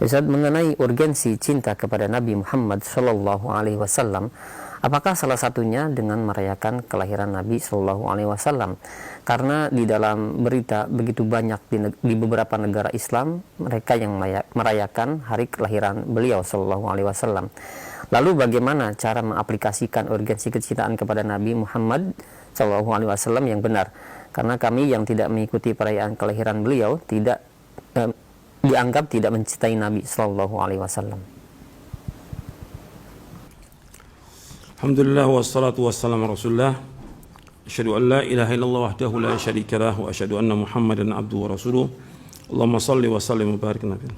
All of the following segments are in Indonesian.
Ustaz, mengenai urgensi cinta kepada Nabi Muhammad Shallallahu Alaihi Wasallam, apakah salah satunya dengan merayakan kelahiran Nabi Shallallahu Alaihi Wasallam? Karena di dalam berita begitu banyak di beberapa negara Islam mereka yang merayakan hari kelahiran beliau Shallallahu Alaihi Wasallam. Lalu bagaimana cara mengaplikasikan urgensi kecintaan kepada Nabi Muhammad Shallallahu Alaihi Wasallam yang benar? Karena kami yang tidak mengikuti perayaan kelahiran beliau tidak dianggap tidak mencintai Nabi Sallallahu Alaihi Wasallam. Alhamdulillah wassalatu wassalamu Rasulullah. Asyhadu an la ilaha illallah wahdahu la syarika lah wa asyhadu anna Muhammadan abduhu wa rasuluh. Allahumma shalli wa sallim wa barik nabi.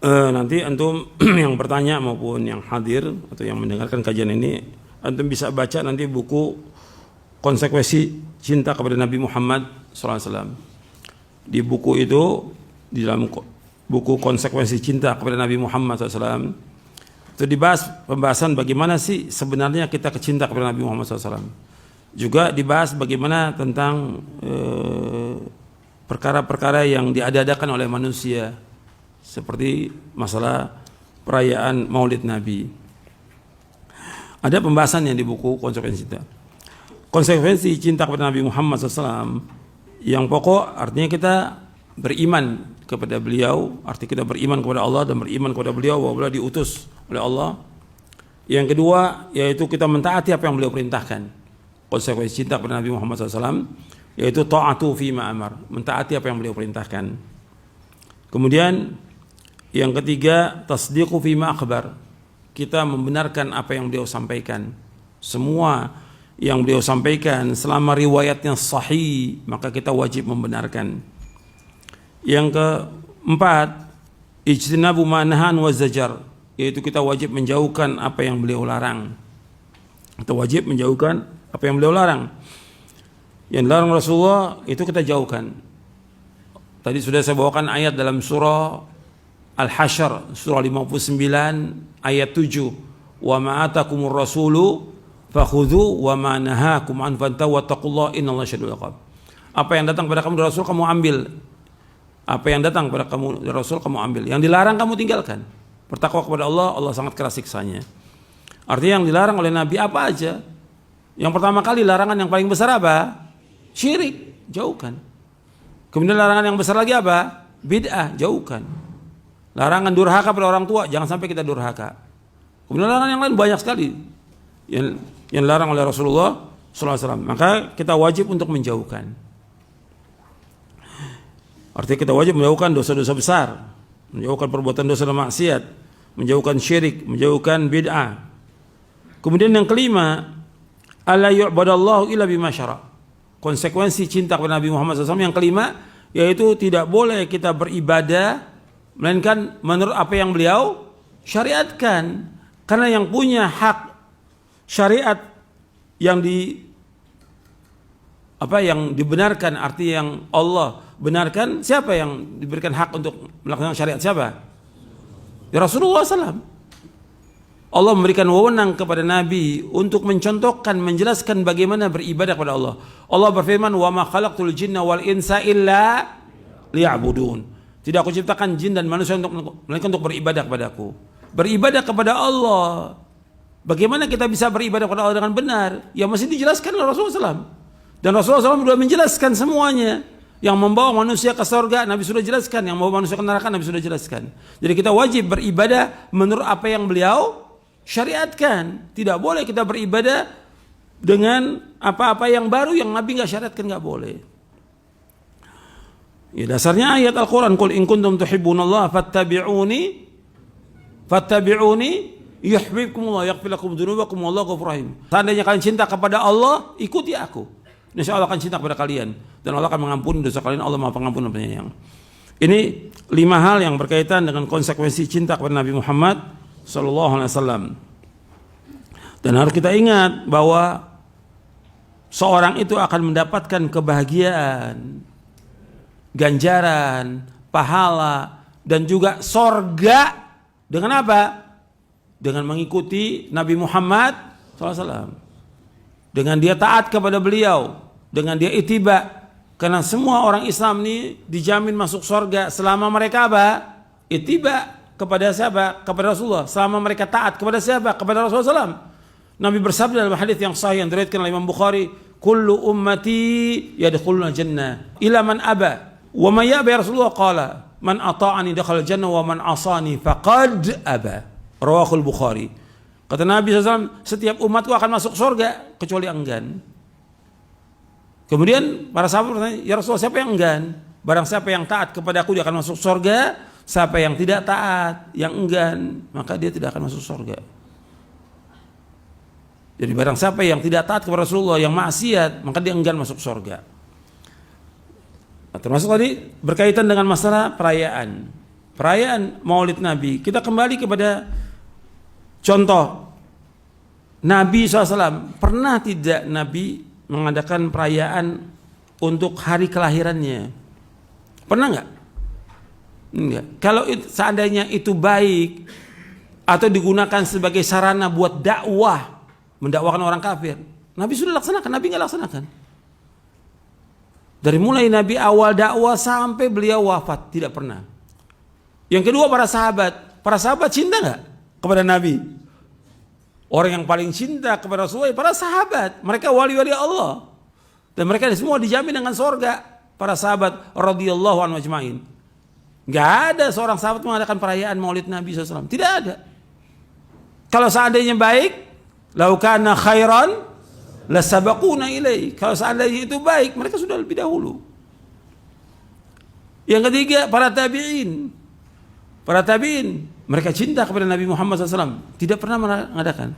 Nanti antum yang bertanya maupun yang hadir atau yang mendengarkan kajian ini, antum bisa baca nanti buku Konsekuensi Cinta kepada Nabi Muhammad SAW. Di buku itu, di dalam buku Konsekuensi Cinta kepada Nabi Muhammad SAW, itu dibahas pembahasan bagaimana sih sebenarnya kita kecinta kepada Nabi Muhammad SAW. Juga dibahas bagaimana tentang perkara-perkara yang diada-adakan oleh manusia, seperti masalah perayaan Maulid Nabi. Ada pembahasan yang di buku Konsekuensi Cinta. Konsekuensi cinta kepada Nabi Muhammad SAW yang pokok artinya kita beriman kepada beliau, arti kita beriman kepada Allah dan beriman kepada beliau bahwa beliau diutus oleh Allah. Yang kedua yaitu kita mentaati apa yang beliau perintahkan. Konsekuensi cinta kepada Nabi Muhammad SAW yaitu ta'atu fima amar, mentaati apa yang beliau perintahkan. Kemudian yang ketiga tasdiqu fima akhbar, kita membenarkan apa yang beliau sampaikan. Semua yang beliau sampaikan selama riwayatnya sahih maka kita wajib membenarkan. Yang keempat ijtinabu ma nahan wa zajar, yaitu kita wajib menjauhkan apa yang beliau larang. Kita wajib menjauhkan apa yang beliau larang. Yang dilarang Rasulullah itu kita jauhkan. Tadi sudah saya bawakan ayat dalam surah Al-Hasyr, surah 59 ayat 7. Wa ma atakumur rasulu fakhudhu wa ma nahakum an fantahu wattaqullaha innallaha syadidul iqab. Apa yang datang pada kamu dari Rasul kamu ambil. Apa yang datang pada kamu dari Rasul kamu ambil. Yang dilarang kamu tinggalkan. Bertakwa kepada Allah, Allah sangat keras siksanya. Artinya yang dilarang oleh Nabi apa aja? Yang pertama kali larangan yang paling besar apa? Syirik, jauhkan. Kemudian larangan yang besar lagi apa? Bid'ah, jauhkan. Larangan durhaka pada orang tua, jangan sampai kita durhaka. Kemudian larangan yang lain banyak sekali yang dilarang oleh Rasulullah SAW. Maka kita wajib untuk menjauhkan. Artinya kita wajib menjauhkan dosa-dosa besar, menjauhkan perbuatan dosa dan maksiat, menjauhkan syirik, menjauhkan bid'ah. Kemudian yang kelima, alla yu'badallahu illa bima syara'. Konsekuensi cinta kepada Nabi Muhammad SAW yang kelima yaitu tidak boleh kita beribadah melainkan menurut apa yang beliau syariatkan. Karena yang punya hak syariat yang yang dibenarkan, arti yang Allah benarkan, siapa yang diberikan hak untuk melaksanakan syariat? Siapa? Ya Rasulullah SAW. Allah memberikan wewenang kepada Nabi untuk mencontohkan, menjelaskan bagaimana beribadah kepada Allah. Allah berfirman, "Wa ma khalaqtul jinna wal insa illa liya'budun." Tidak aku ciptakan jin dan manusia melainkan untuk beribadah kepadaku. Beribadah kepada Allah. Bagaimana kita bisa beribadah kepada Allah dengan benar? Ya mesti dijelaskan oleh Rasulullah SAW. Dan Rasulullah SAW sudah menjelaskan semuanya. Yang membawa manusia ke surga, Nabi sudah jelaskan. Yang membawa manusia ke neraka, Nabi sudah jelaskan. Jadi kita wajib beribadah menurut apa yang beliau syariatkan. Tidak boleh kita beribadah dengan apa-apa yang baru yang Nabi nggak syariatkan, nggak boleh. Ya dasarnya ayat Al-Quran, Qul in kuntum tuhibbunallaha fattabi'uni yuhibbukumullah yaghfir lakum dzunubakum wallahu ghafurur rahim. Seandainya kalian cinta kepada Allah, ikuti aku. Insya Allah akan cinta kepada kalian dan Allah akan mengampuni dosa kalian. Allah Maha Pengampun dan Penyayang. Ini 5 hal yang berkaitan dengan konsekuensi cinta kepada Nabi Muhammad sallallahu alaihi wasallam. Dan harus kita ingat bahwa seorang itu akan mendapatkan kebahagiaan, ganjaran, pahala dan juga sorga dengan apa? Dengan mengikuti Nabi Muhammad SAW. Dengan dia taat kepada beliau, dengan dia ittiba. Karena semua orang Islam ini dijamin masuk surga selama mereka apa? ittiba kepada siapa? Kepada Rasulullah. Selama mereka taat kepada siapa? Kepada Rasulullah SAW. Nabi bersabda dalam hadis yang sahih yang diriwayatkan oleh Imam Bukhari, "Kullu ummati yadkhuluna jannah ila man aba." Wa may ya'ba ya Rasulullah qala, "Man ata'ani dakhala jannah wa man asani faqad aba." Rawahul Bukhari. Kata Nabi SAW, setiap umatku akan masuk surga kecuali enggan. Kemudian para sahabat bertanya, "Ya Rasulullah, siapa yang enggan?" Barang siapa yang taat kepada aku dia akan masuk surga. Siapa yang tidak taat, yang enggan, maka dia tidak akan masuk surga. Jadi barang siapa yang tidak taat kepada Rasulullah, yang maksiat, maka dia enggan masuk surga. Nah, termasuk tadi berkaitan dengan masalah perayaan. Perayaan Maulid Nabi. Kita kembali kepada contoh Nabi SAW. Pernah tidak Nabi mengadakan perayaan untuk hari kelahirannya? Pernah nggak? Enggak. Kalau seandainya itu baik atau digunakan sebagai sarana buat dakwah, mendakwakan orang kafir, Nabi sudah laksanakan. Nabi nggak laksanakan. Dari mulai Nabi awal dakwah sampai beliau wafat tidak pernah. Yang kedua, para sahabat cinta nggak kepada Nabi? Orang yang paling cinta kepada Rasulullah para sahabat. Mereka wali-wali Allah dan mereka semua dijamin dengan surga. Para sahabat radhiyallahu anhum ajmain. Nggak ada seorang sahabat mengadakan perayaan Maulid Nabi SAW. Tidak ada. Kalau seandainya baik, lau kana khairan lasabaquna ilaihi. Kalau seandainya itu baik, mereka sudah lebih dahulu. Yang ketiga, para tabi'in. Para tabi'in, mereka cinta kepada Nabi Muhammad SAW. Tidak pernah mengadakan.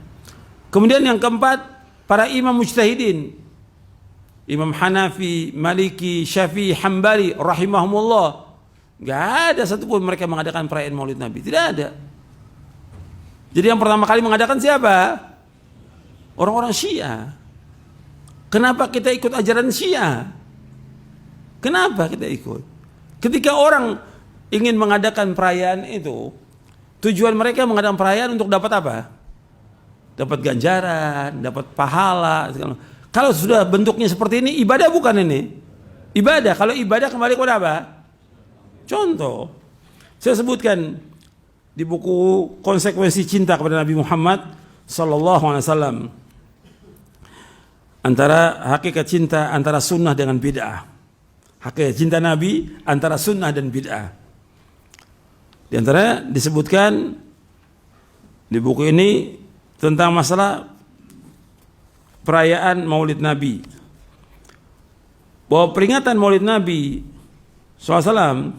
Kemudian yang keempat, para imam mujtahidin. Imam Hanafi, Maliki, Syafi'i, Hambali, rahimahumullah. Nggak ada satupun mereka mengadakan perayaan Maulid Nabi. Tidak ada. Jadi yang pertama kali mengadakan siapa? Orang-orang Syiah. Kenapa kita ikut ajaran Syiah? Kenapa kita ikut? Ketika orang ingin mengadakan perayaan itu, tujuan mereka mengadakan perayaan untuk dapat apa? Dapat ganjaran, dapat pahala. Kalau sudah bentuknya seperti ini, ibadah bukan ini? Ibadah. Kalau ibadah kembali kepada apa? Contoh, saya sebutkan di buku Konsekuensi Cinta kepada Nabi Muhammad Sallallahu Alaihi Wasallam, antara hakikat cinta antara sunnah dengan bid'ah. Hakikat cinta Nabi antara sunnah dan bid'ah. Di antara disebutkan di buku ini tentang masalah perayaan Maulid Nabi, bahwa peringatan Maulid Nabi SAW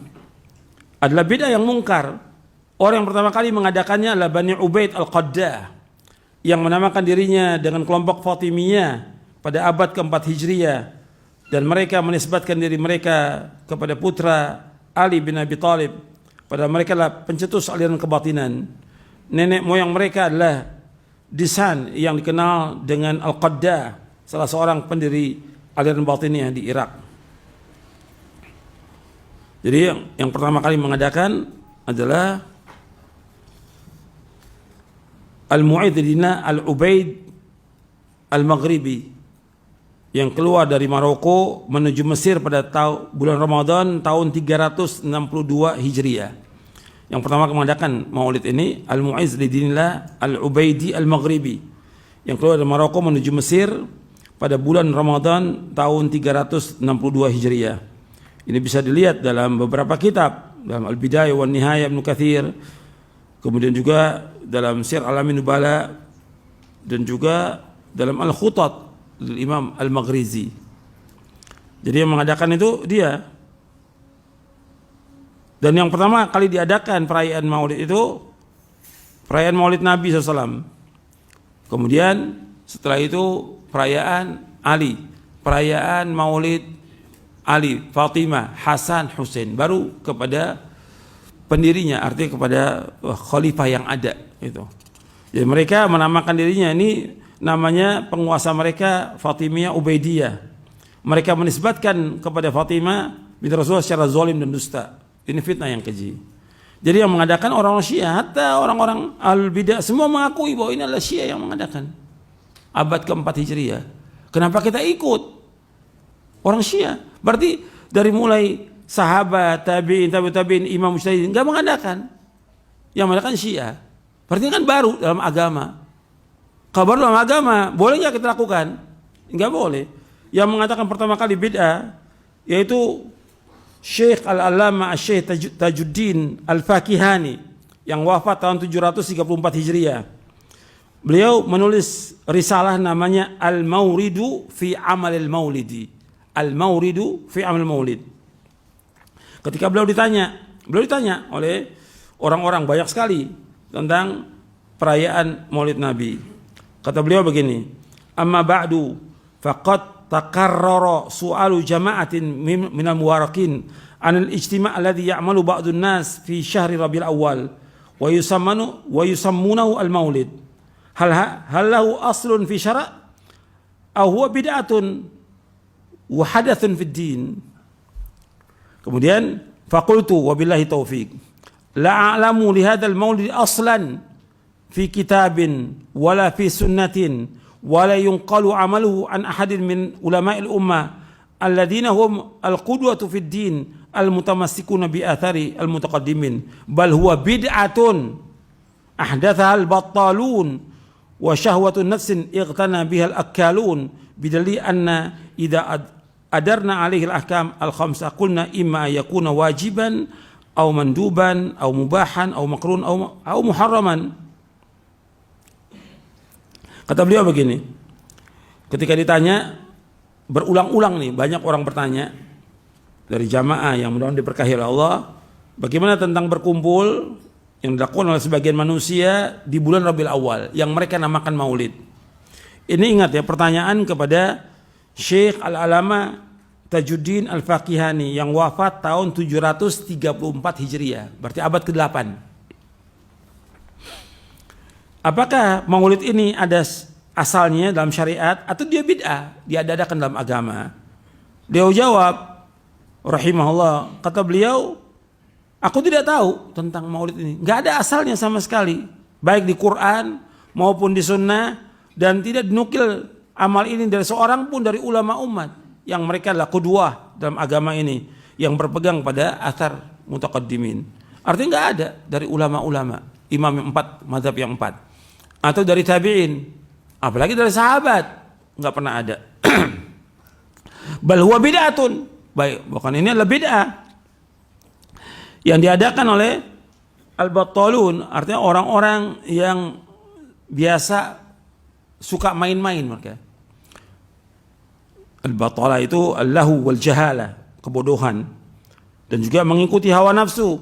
adalah bid'ah yang mungkar. Orang yang pertama kali mengadakannya adalah Bani Ubaid Al-Qaddah, yang menamakan dirinya dengan kelompok Fatimiyah pada abad keempat Hijriyah, dan mereka menisbatkan diri mereka kepada putra Ali bin Abi Thalib. Padahal mereka adalah pencetus aliran kebatinan. Nenek moyang mereka adalah Disan yang dikenal dengan Al-Qaddah, salah seorang pendiri aliran batiniyah di Irak. Jadi yang pertama kali mengadakan adalah Al-Mu'aididina Al-Ubaid Al-Maghribi, yang keluar dari Maroko menuju Mesir pada bulan Ramadan tahun 362 Hijriah. Yang pertama mengadakan Maulid ini Al-Mu'aididina Al-Ubaidi Al-Maghribi, yang keluar dari Maroko menuju Mesir pada bulan Ramadan tahun 362 Hijriah. Ini bisa dilihat dalam beberapa kitab, dalam Al-Bidayah wan Nihayah Ibnu Katsir, kemudian juga dalam Syiar Alamin Nubala, dan juga dalam Al-Khutat Imam Al-Maghrizi. Jadi yang mengadakan itu dia. Dan yang pertama kali diadakan perayaan Maulid itu perayaan Maulid Nabi SAW. Kemudian setelah itu perayaan Ali, perayaan Maulid Ali, Fatimah, Hasan, Husain, baru kepada pendirinya, artinya kepada khalifah yang ada itu. Jadi mereka menamakan dirinya, ini namanya penguasa mereka Fatimiyah Ubaidiyah. Mereka menisbatkan kepada Fatimah binti Rasulullah secara zalim dan dusta. Ini fitnah yang keji. Jadi yang mengadakan orang-orang Syiah, hatta orang-orang Al-Bidah semua mengakui bahwa ini adalah Syiah yang mengadakan. Abad keempat Hijriah. Kenapa kita ikut? Orang Syiah. Berarti dari mulai sahabat, tabi'in, tabi'in, imam mujtahidin enggak mengadakan. Yang mengadakan Syiah. Berarti kan baru dalam agama. Kalau baru dalam agama, boleh nggak kita lakukan? Enggak boleh. Yang mengatakan pertama kali bid'ah yaitu Syekh Al-Allamah Syekh Tajuddin Al-Fakihani yang wafat tahun 734 Hijriah. Beliau menulis risalah namanya Al-Mawridu fi Amalil Maulidi. Al-Mawridu fi Amalil Maulid. Ketika beliau ditanya oleh orang-orang banyak sekali tentang perayaan Maulid Nabi. Kata beliau begini, "Amma ba'du faqad takarrara su'alu jama'atin minal muwarakin 'anil ijtima' alladhi ya'malu ba'dun nas fi syahri Rabiul Awwal wa yusammunahu al-Maulid. Hal lahu aslun fi syara' aw huwa bid'atun wa hadathun fid din?" Kemudian faqultu wabillahi taufik la a'lamu li hadzal maulid aslan fi kitabin wala fi sunnatin wala yunqalu amaluhu an ahadin min ulama'il ummah alladhina hum al-qudwatu fid din al-mutamassikuna bi athari al-mutaqaddimin bal huwa bid'atun ahdathaha al-battalun wa syahwatun nafsin ightana biha al-akkalun bidalli anna idza adarna alaihi al-ahkam al-khamsah qulna imma yakuna wajiban aw manduban aw mubahan aw makrun aw muharraman. Kata beliau begini, ketika ditanya berulang-ulang nih, banyak orang bertanya dari jamaah yang mudah-mudahan diberkahi oleh Allah, bagaimana tentang berkumpul yang dilakukan oleh sebagian manusia di bulan Rabiul Awal yang mereka namakan Maulid. Ini ingat ya, pertanyaan kepada Syekh Al-Allamah Tajuddin Al-Fakihani yang wafat tahun 734 Hijriah, berarti abad ke-8. Apakah Maulid ini ada asalnya dalam syariat atau dia bid'ah, diadakan dalam agama? Beliau jawab rahimahullah, kata beliau, aku tidak tahu tentang Maulid ini, nggak ada asalnya sama sekali, baik di Quran maupun di Sunnah, dan tidak dinukil amal ini dari seorang pun dari ulama umat yang mereka adalah qudwah dalam agama ini, yang berpegang pada athar mutaqaddimin. Artinya nggak ada dari ulama-ulama, imam yang 4, mazhab yang 4, atau dari tabi'in, apalagi dari sahabat, nggak pernah ada. Bal huwa bid'atun, baik, bukan ini adalah bid'ah yang diadakan oleh al-battalun, artinya orang-orang yang biasa suka main-main mereka. Al-battalah itu al-lahu wal jahalah, kebodohan, dan juga mengikuti hawa nafsu.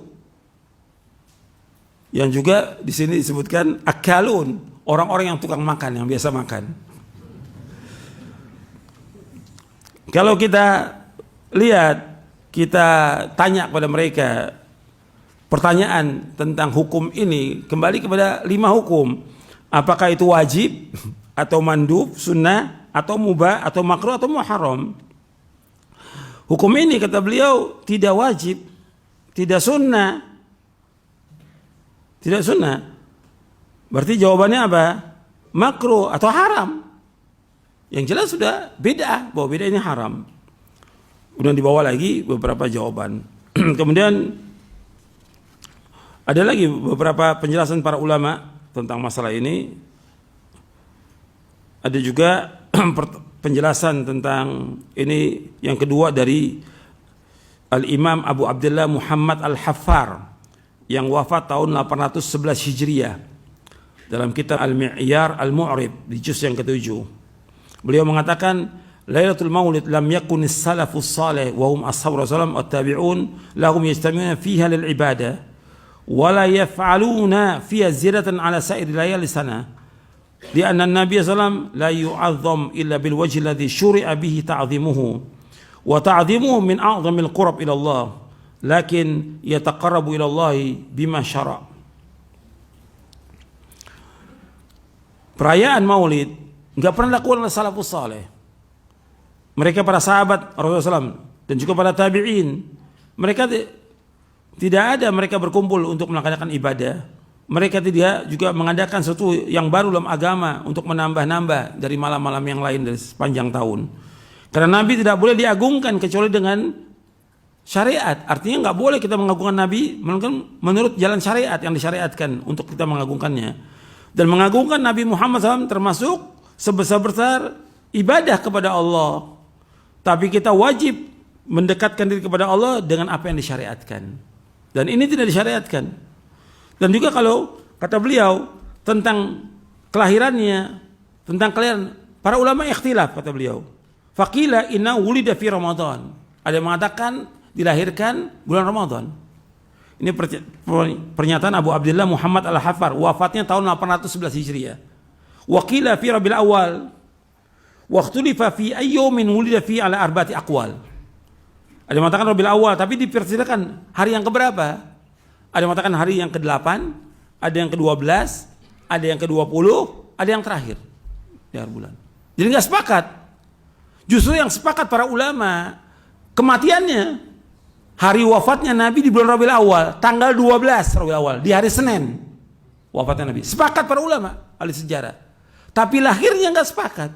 Yang juga di sini disebutkan akalun, orang-orang yang tukang makan, yang biasa makan. Kalau kita lihat, kita tanya kepada mereka pertanyaan tentang hukum ini, kembali kepada 5 hukum. Apakah itu wajib atau mandub, sunnah atau mubah atau makruh atau muharram? Hukum ini kata beliau tidak wajib, tidak sunnah. Tidak sunnah. Berarti jawabannya apa? Makruh atau haram. Yang jelas sudah bid'ah, bahwa bid'ah ini haram. Kemudian dibawa lagi beberapa jawaban. Kemudian ada lagi beberapa penjelasan para ulama tentang masalah ini. Ada juga penjelasan tentang ini yang kedua dari Al-Imam Abu Abdullah Muhammad Al-Haffar yang wafat tahun 811 Hijriah dalam kitab Al-Mi'yar Al-Mu'rib di juz yang ke-7. Beliau mengatakan, Lailatul Maulid lam yakun as-salafus salih wa hum ashabu Rasulullah wa tabi'un lahum yajtami'una fiha lil ibadah wa la yaf'aluna fiha ziyadatan ala sa'iri layali sana. Lianna an-nabiy sallallahu alaihi wasallam la yu'azzam illa bil wajhi alladhi syuri'a bihi ta'dhimuhu wa ta'dhimuhu min a'zamil qurab ila Allah. Lakin yataqarrabu ila Allah bima syara'. Perayaan Maulid enggak pernah dilakukan oleh salafus saleh. Mereka para sahabat Rasulullah SAW dan juga para tabi'in, mereka tidak ada mereka berkumpul untuk melaksanakan ibadah. Mereka tidak juga mengadakan sesuatu yang baru dalam agama untuk menambah-nambah dari malam-malam yang lain dari sepanjang tahun. Karena Nabi tidak boleh diagungkan kecuali dengan syariat. Artinya nggak boleh kita mengagungkan Nabi menurut jalan syariat yang disyariatkan untuk kita mengagungkannya. Dan mengagungkan Nabi Muhammad SAW termasuk sebesar-besar ibadah kepada Allah. Tapi kita wajib mendekatkan diri kepada Allah dengan apa yang disyariatkan. Dan ini tidak disyariatkan. Dan juga kalau kata beliau tentang kelahirannya, tentang kelahiran, para ulama ikhtilaf kata beliau. Faqila inna wulida fi Ramadan. Ada yang mengatakan dilahirkan bulan Ramadan. Ini pernyataan Abu Abdullah Muhammad Al-Hafar, wafatnya tahun 811 Hijriah. Wa qila fi Rabiul Awal. Wa ikhtulifa fi ayyumin wulida fi ala arba'ati aqwal. Ada yang mengatakan Rabiul Awal, tapi dipersilakan hari yang keberapa? Ada yang mengatakan hari yang ke-8, ada yang ke-12, ada yang ke-20, ada yang terakhir di akhir bulan. Jadi nggak sepakat. Justru yang sepakat para ulama, kematiannya, hari wafatnya Nabi di bulan Rabiul Awal, tanggal 12 Rabiul Awal, di hari Senin wafatnya Nabi. Sepakat para ulama, ahli sejarah. Tapi lahirnya nggak sepakat.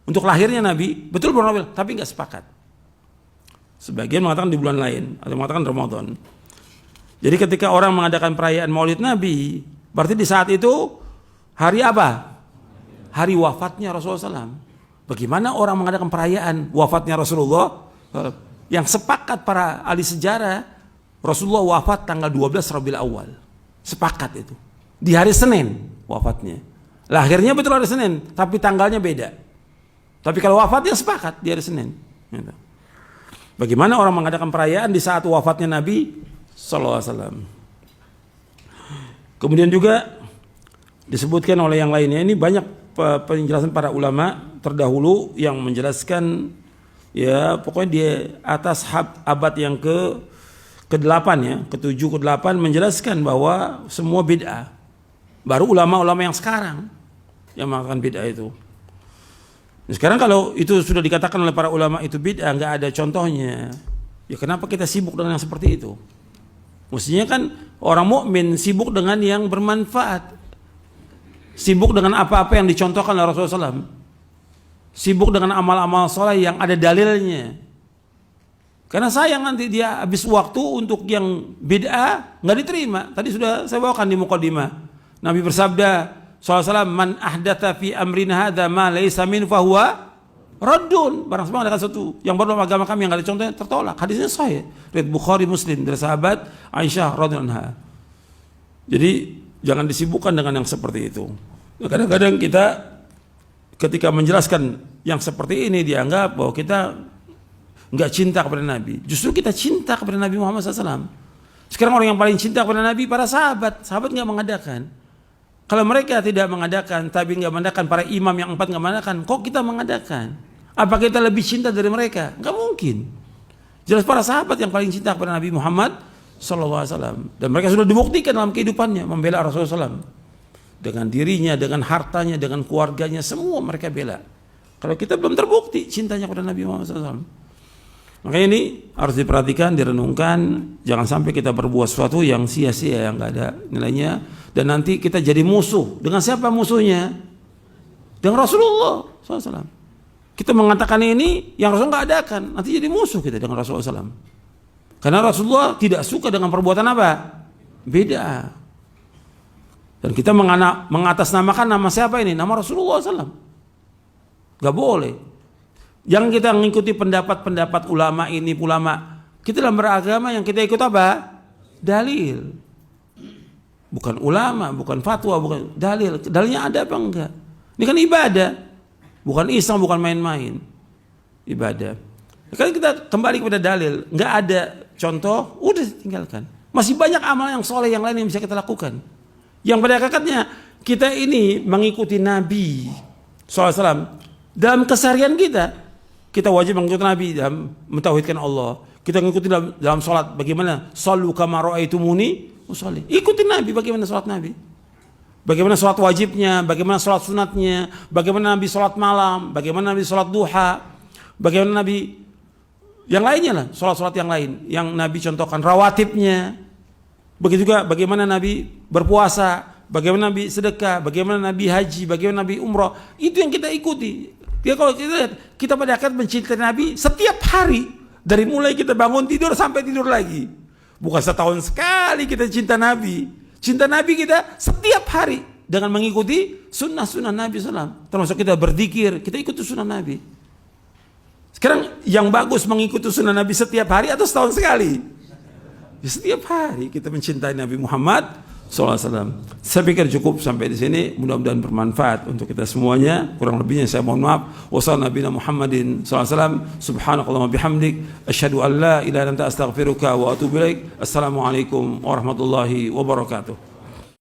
Untuk lahirnya Nabi, betul bulan Rabiul, tapi nggak sepakat. Sebagian mengatakan di bulan lain, atau mengatakan Ramadan. Jadi ketika orang mengadakan perayaan Maulid Nabi, berarti di saat itu hari apa? Hari wafatnya Rasulullah SAW. Bagaimana orang mengadakan perayaan wafatnya Rasulullah? Yang sepakat para ahli sejarah, Rasulullah wafat tanggal 12 Rabiul Awal. Sepakat itu. Di hari Senin wafatnya. Lahirnya betul hari Senin, tapi tanggalnya beda. Tapi kalau wafatnya sepakat di hari Senin. Gitu. Bagaimana orang mengadakan perayaan di saat wafatnya Nabi Sallallahu Alaihi Wasallam. Kemudian juga disebutkan oleh yang lainnya, ini banyak penjelasan para ulama terdahulu yang menjelaskan, ya pokoknya di atas abad yang ke-8 ya, ke-7 ke-8 menjelaskan bahwa semua bid'ah. Baru ulama-ulama yang sekarang yang mengatakan bid'ah itu. Sekarang kalau itu sudah dikatakan oleh para ulama itu bid'ah, nggak ada contohnya, ya kenapa kita sibuk dengan yang seperti itu? Mestinya kan orang mukmin sibuk dengan yang bermanfaat, sibuk dengan apa-apa yang dicontohkan oleh Rasulullah SAW, sibuk dengan amal-amal soleh yang ada dalilnya. Karena sayang nanti dia habis waktu untuk yang bid'ah nggak diterima. Tadi sudah saya bawakan di mukadimah. Nabi bersabda SAW, man ahdatha fi amrina hadza ma laysa min fahuwa raddun. Barang siapa mengadakan sesuatu yang baru dalam agama kami yang enggak ada contohnya, tertolak. Hadisnya sahih, riwayat Bukhari Muslim dari sahabat Aisyah radhiyallahu anha. Jadi jangan disibukkan dengan yang seperti itu. Kadang-kadang kita ketika menjelaskan yang seperti ini dianggap bahwa kita enggak cinta kepada Nabi. Justru kita cinta kepada Nabi Muhammad SAW. Sekarang orang yang paling cinta kepada Nabi para sahabat. Sahabat enggak mengadakan. Kalau mereka tidak mengadakan, tapi nggak mengadakan, para imam yang 4 nggak mengadakan, kok kita mengadakan? Apa kita lebih cinta dari mereka? Nggak mungkin. Jelas para sahabat yang paling cinta kepada Nabi Muhammad SAW. Dan mereka sudah dibuktikan dalam kehidupannya membela Rasulullah SAW. Dengan dirinya, dengan hartanya, dengan keluarganya, semua mereka bela. Kalau kita belum terbukti cintanya kepada Nabi Muhammad SAW. Makanya ini harus diperhatikan, direnungkan. Jangan sampai kita berbuat sesuatu yang sia-sia, yang nggak ada nilainya. Dan nanti kita jadi musuh. Dengan siapa musuhnya? Dengan Rasulullah SAW. Kita mengatakan ini yang Rasulullah nggak adakan, nanti jadi musuh kita dengan Rasulullah SAW. Karena Rasulullah tidak suka dengan perbuatan apa? Beda. Dan kita mengatasnamakan nama siapa ini? Nama Rasulullah SAW. Gak boleh. Jangan kita mengikuti pendapat-pendapat ulama ini, ulama. Kita dalam beragama yang kita ikut apa? Dalil. Bukan ulama, bukan fatwa, bukan dalil. Dalilnya ada apa enggak? Ini kan ibadah. Bukan iseng, bukan main-main. Ibadah. Kalau kita kembali kepada dalil, enggak ada contoh, udah tinggalkan. Masih banyak amal yang soleh yang lain yang bisa kita lakukan. Yang pada hakikatnya kita ini mengikuti Nabi SAW dalam keseharian kita. Kita wajib mengikuti Nabi dalam mentauhidkan Allah. Kita mengikuti dalam sholat. Bagaimana? Sallu kama ra'aitumuni usolli. Ikuti Nabi bagaimana sholat Nabi. Bagaimana sholat wajibnya, bagaimana sholat sunatnya, bagaimana Nabi sholat malam, bagaimana Nabi sholat duha, bagaimana Nabi yang lainnya lah, sholat-sholat yang lain yang Nabi contohkan, rawatibnya. Begitu juga bagaimana Nabi berpuasa, bagaimana Nabi sedekah, bagaimana Nabi haji, bagaimana Nabi umrah. Itu yang kita ikuti. Ya kalau kita lihat, kita pada akhir mencintai Nabi setiap hari, Dari mulai kita bangun tidur sampai tidur lagi. Bukan setahun sekali kita cinta Nabi. Cinta Nabi kita setiap hari dengan mengikuti sunnah-sunnah Nabi SAW. Termasuk kita berzikir, kita ikuti sunnah Nabi. Sekarang yang bagus mengikuti sunnah Nabi setiap hari atau setahun sekali? Ya, setiap hari kita mencintai Nabi Muhammad SAW. Saya pikir cukup sampai di sini. Mudah-mudahan bermanfaat untuk kita semuanya. Kurang lebihnya saya mohon maaf. Wassalamualaikum Muhammadin SAW. Subhanakallahumma bihamdik. Asyhadu an la ilaha illa anta astaghfiruka wa atubu ilaik. Assalamualaikum warahmatullahi wabarakatuh.